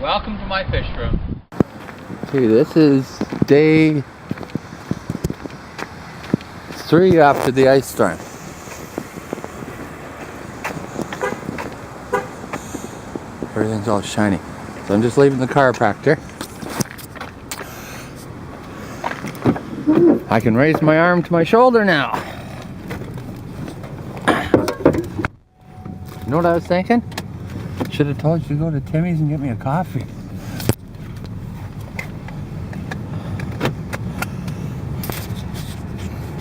Welcome to my fish room. Okay, this is day 3 after the ice storm. Everything's all shiny. So I'm just leaving the chiropractor. I can raise my arm to my shoulder now. You know what I was thinking? Should have told you to go to Timmy's and get me a coffee.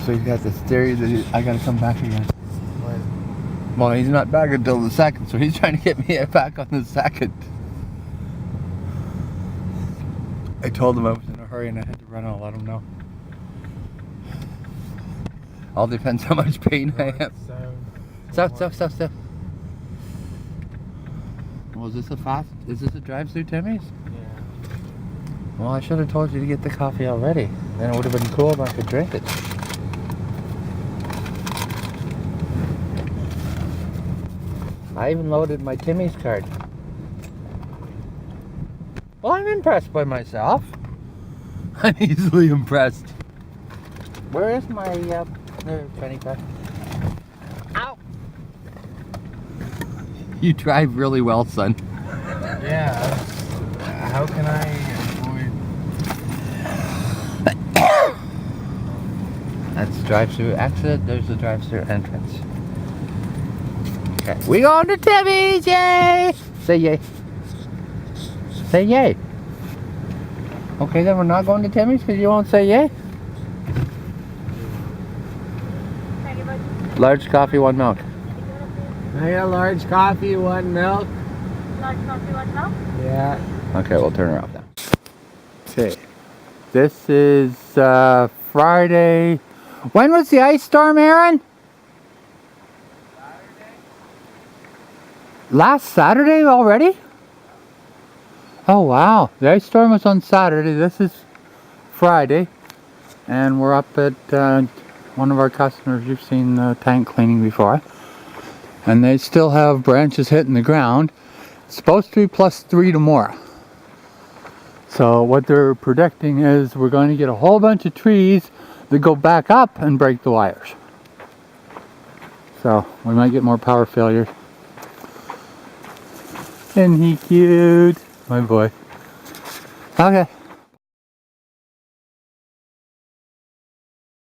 So he's got this theory that I gotta come back again. When? Well, he's not back until the 2nd, so he's trying to get me back on the 2nd. I told him I was in a hurry and I had to run. I'll let him know. All depends how much pain I am. South. Well, is this a drive-through Timmy's? Yeah. Well, I should have told you to get the coffee already. Then it would have been cool if I could drink it. I even loaded my Timmy's card. Well, I'm impressed by myself. I'm easily impressed. Where is my penny card? Ow! You drive really well, son. Yeah. How can I avoid? That's drive-through exit. There's the drive-through entrance. Okay, we going to Timmy's! Yay! Say yay. Say yay. Okay, then we're not going to Timmy's because you won't say yay. Large coffee, 1 milk. I got a large coffee, 1 milk. Large coffee, 1 milk? Yeah. Okay, we'll turn her off now. Okay, this is Friday. When was the ice storm, Aaron? Saturday. Last Saturday already? Oh wow, the ice storm was on Saturday. This is Friday, and we're up at one of our customers. You've seen the tank cleaning before, and they still have branches hitting the ground. It's supposed to be +3 tomorrow. So what they're predicting is we're going to get a whole bunch of trees that go back up and break the wires. So we might get more power failures. Isn't he cute? My boy. Okay.